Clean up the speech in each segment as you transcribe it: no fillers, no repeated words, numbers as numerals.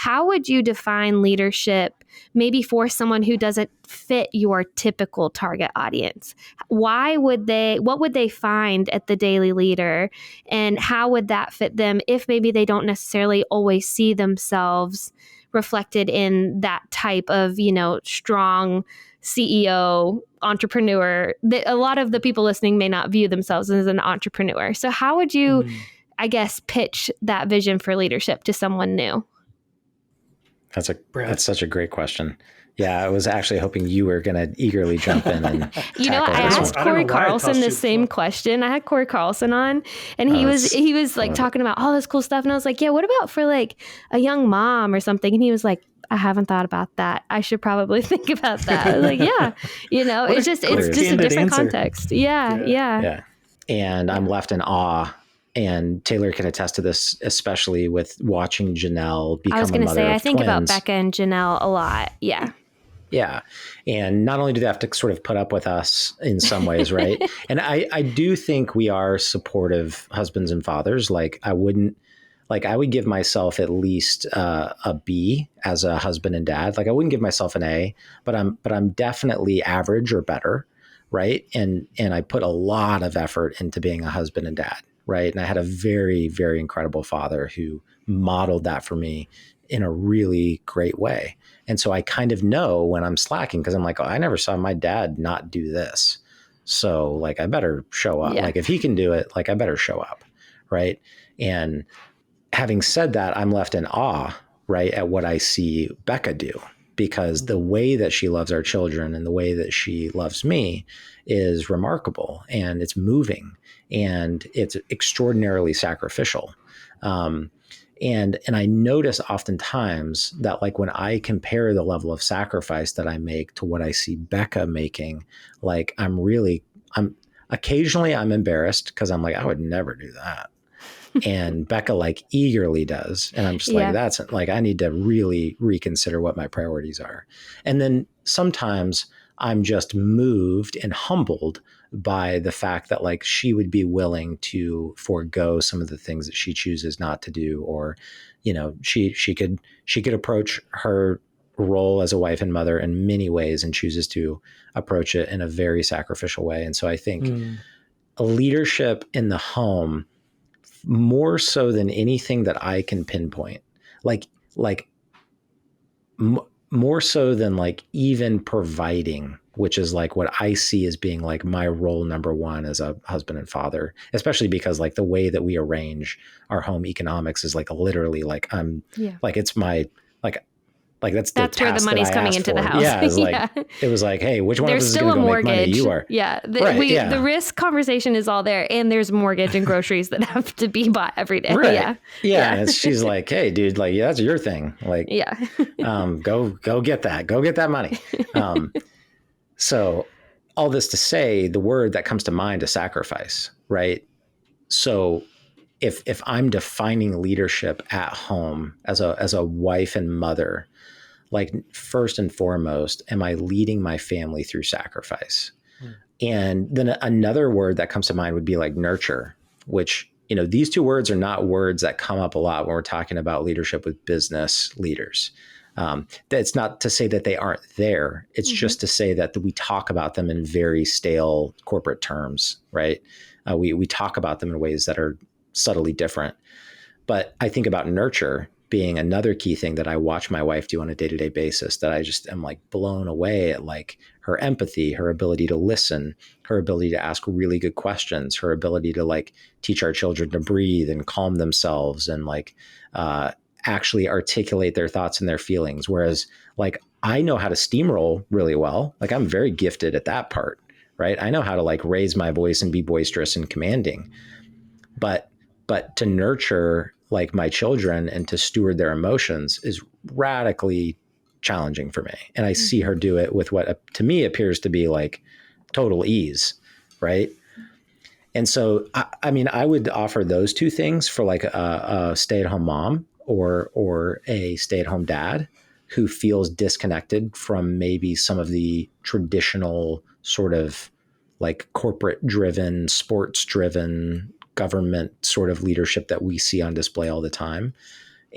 how would you define leadership maybe for someone who doesn't fit your typical target audience? What would they find at the Daily Leader, and how would that fit them if maybe they don't necessarily always see themselves reflected in that type of, strong CEO, entrepreneur? A lot of the people listening may not view themselves as an entrepreneur. So how would you, I guess, pitch that vision for leadership to someone new? That's such a great question. Yeah, I was actually hoping you were going to eagerly jump in and I asked Corey Carlson the same question. I had Corey Carlson on, and he was like talking about all this cool stuff, and I was like, yeah, what about for like a young mom or something? And he was like, I haven't thought about that. I should probably think about that. I was like, yeah, it's just a different context. Yeah. And I'm left in awe. And Taylor can attest to this, especially with watching Janelle become a mother of twins. I was going to say, I think about Becca and Janelle a lot. Yeah. Yeah. And not only do they have to sort of put up with us in some ways, right? And I do think we are supportive husbands and fathers. I would give myself at least a B as a husband and dad. I wouldn't give myself an A, but I'm definitely average or better, right? And I put a lot of effort into being a husband and dad. Right. And I had a very, very incredible father who modeled that for me in a really great way. And so I kind of know when I'm slacking, because I'm like, oh, I never saw my dad not do this. So I better show up. Yeah. If he can do it, I better show up. Right. And having said that, I'm left in awe, right, at what I see Becca do, because the way that she loves our children and the way that she loves me is remarkable, and it's moving, and it's extraordinarily sacrificial. And I notice oftentimes that when I compare the level of sacrifice that I make to what I see Becca making, I'm occasionally embarrassed, because I'm I would never do that. And Becca eagerly does. And I'm just that's I need to really reconsider what my priorities are. And then sometimes I'm just moved and humbled by the fact that she would be willing to forego some of the things that she chooses not to do, or, she could approach her role as a wife and mother in many ways and chooses to approach it in a very sacrificial way. And so I think leadership in the home, more so than anything that I can pinpoint, more so than even providing, which is what I see as being my role number one as a husband and father, especially because the way that we arrange our home economics is literally it's my that's where the money's coming into the house. Yeah, it was hey, which one of us is going to go make money? You are. Yeah, the risk conversation is all there, and there's mortgage and groceries that have to be bought every day. Right. Yeah. And she's hey, dude, that's your thing. Go get that. Go get that money. So all this to say, the word that comes to mind is sacrifice, right? So if I'm defining leadership at home as a wife and mother, first and foremost, am I leading my family through sacrifice? And then another word that comes to mind would be nurture, which, these two words are not words that come up a lot when we're talking about leadership with business leaders. That's not to say that they aren't there. It's just to say that we talk about them in very stale corporate terms, right? We talk about them in ways that are subtly different. But I think about nurture being another key thing that I watch my wife do on a day-to-day basis, that I just am blown away at her empathy, her ability to listen, her ability to ask really good questions, her ability to teach our children to breathe and calm themselves and actually articulate their thoughts and their feelings. Whereas I know how to steamroll really well. I'm very gifted at that part, right? I know how to raise my voice and be boisterous and commanding, but to nurture my children and to steward their emotions is radically challenging for me. And I see her do it with what to me appears to be total ease. Right. And so, I would offer those two things for a stay-at-home mom or a stay-at-home dad who feels disconnected from maybe some of the traditional sort of corporate driven, sports driven, government sort of leadership that we see on display all the time.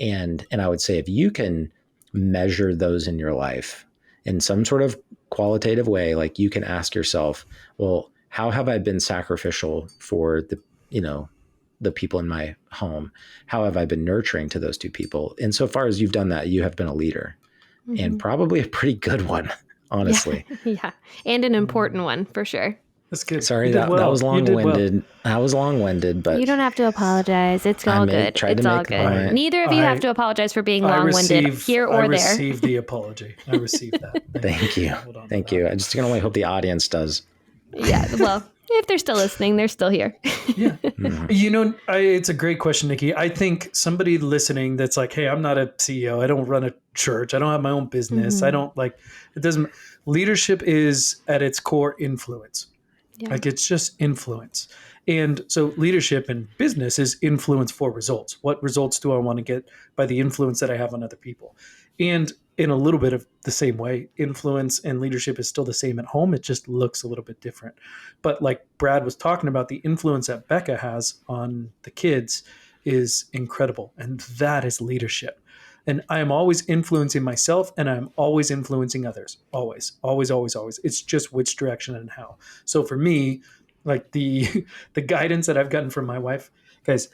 And I would say if you can measure those in your life in some sort of qualitative way, like you can ask yourself, well, how have I been sacrificial for the people in my home? How have I been nurturing to those two people? Insofar as you've done that, you have been a leader, and probably a pretty good one, honestly. Yeah. And an important one for sure. That's good. Sorry, that was long-winded. I was long-winded, but you don't have to apologize. It's all good. It's all good. Neither of you have to apologize for being long-winded here or there. I received the apology. I received that. Thank you. Thank you. I'm just going to only hope the audience does. Yeah. Well, if they're still listening, they're still here. Yeah. It's a great question, Nikki. I think somebody listening that's like, hey, I'm not a CEO. I don't run a church. I don't have my own business. I don't leadership is at its core influence. Yeah. Like it's just influence. And so leadership in business is influence for results. What results do I want to get by the influence that I have on other people? And in a little bit of the same way, influence and leadership is still the same at home. It just looks a little bit different. But like Brad was talking about, the influence that Becca has on the kids is incredible. And that is leadership. And I am always influencing myself, and I'm always influencing others. Always, always, always, always. It's just which direction and how. So for me, like the guidance that I've gotten from my wife, guys,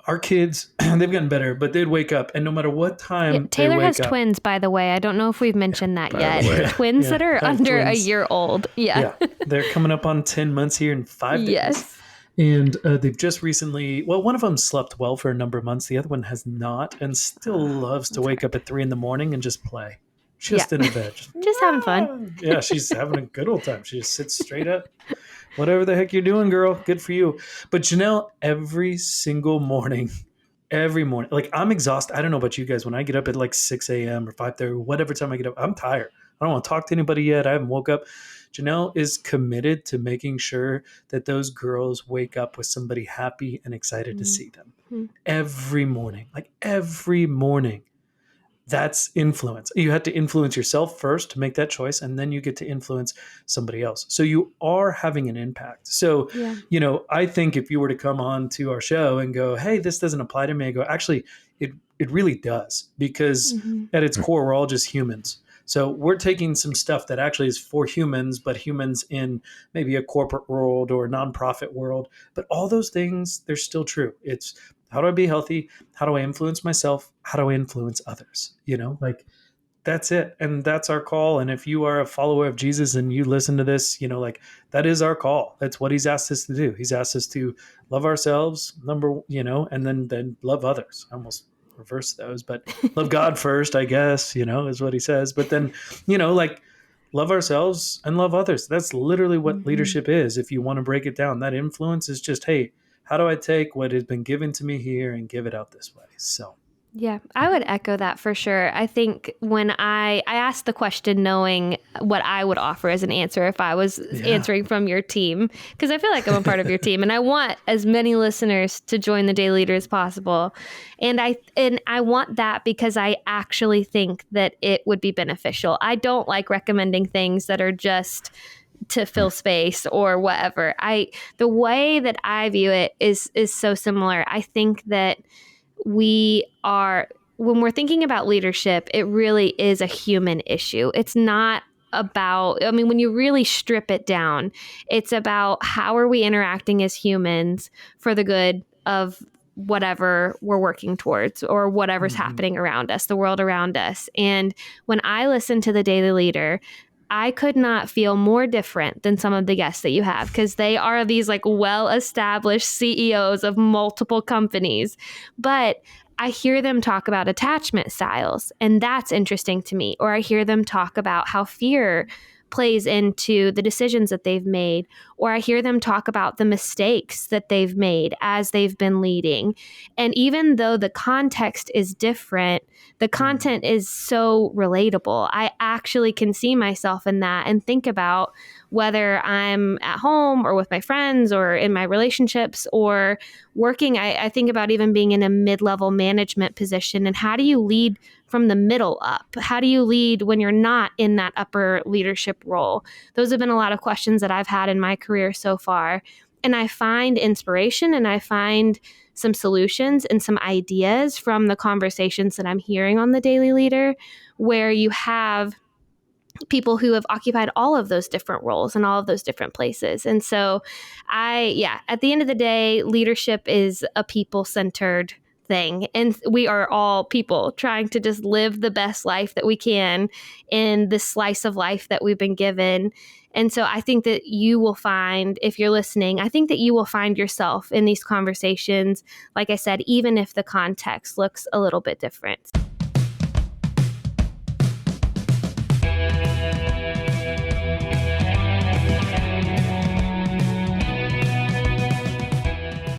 our kids, they've gotten better, but they'd wake up, and no matter what time Taylor has twins, by the way. I don't know if we've mentioned that yet. Twins that are under a year old. Yeah. They're coming up on 10 months here in 5 days. Yes. And they've just recently, one of them slept well for a number of months. The other one has not, and still loves to wake up at 3 a.m. and just play. Just in a bed. Just having fun. Yeah, she's having a good old time. She just sits straight up. Whatever the heck you're doing, girl, good for you. But Janelle, every single morning, like I'm exhausted. I don't know about you guys. When I get up at like 6 a.m. or 5:30, whatever time I get up, I'm tired. I don't want to talk to anybody yet. I haven't woke up. Janelle is committed to making sure that those girls wake up with somebody happy and excited to see them every morning, like every morning. That's influence. You have to influence yourself first to make that choice, and then you get to influence somebody else. So you are having an impact. So, I think if you were to come on to our show and go, hey, this doesn't apply to me, I go, actually, it really does, because at its core, we're all just humans. So we're taking some stuff that actually is for humans, but humans in maybe a corporate world or a nonprofit world. But all those things, they're still true. It's how do I be healthy? How do I influence myself? How do I influence others? Like that's it. And that's our call. And if you are a follower of Jesus and you listen to this, like that is our call. That's what he's asked us to do. He's asked us to love ourselves, and then love others. I almost reverse those, but love God first, I guess, is what he says. But then, like love ourselves and love others. That's literally what leadership is. If you want to break it down, that influence is just, hey, how do I take what has been given to me here and give it out this way? So. Yeah, I would echo that for sure. I think when I asked the question knowing what I would offer as an answer if I was answering from your team, because I feel like I'm a part of your team and I want as many listeners to join the Daily Leader as possible. And I want that because I actually think that it would be beneficial. I don't like recommending things that are just to fill space or whatever. The way that I view it is so similar. I think that when we're thinking about leadership, it really is a human issue. It's not about, when you really strip it down, it's about how are we interacting as humans for the good of whatever we're working towards or whatever's happening around us, the world around us. And when I listen to the Daily Leader, I could not feel more different than some of the guests that you have, because they are these like well-established CEOs of multiple companies. But I hear them talk about attachment styles, and that's interesting to me. Or I hear them talk about how fear plays into the decisions that they've made. Or I hear them talk about the mistakes that they've made as they've been leading. And even though the context is different, the content is so relatable. I actually can see myself in that and think about whether I'm at home or with my friends or in my relationships or working. I think about even being in a mid-level management position, and how do you lead from the middle up? How do you lead when you're not in that upper leadership role? Those have been a lot of questions that I've had in my career so far. and I find inspiration and I find some solutions and some ideas from the conversations that I'm hearing on the Daily Leader, where you have people who have occupied all of those different roles and all of those different places. And so at the end of the day, leadership is a people-centered thing. And we are all people trying to just live the best life that we can in this slice of life that we've been given. And so I think that you will find, if you're listening, I think that you will find yourself in these conversations, like I said, even if the context looks a little bit different.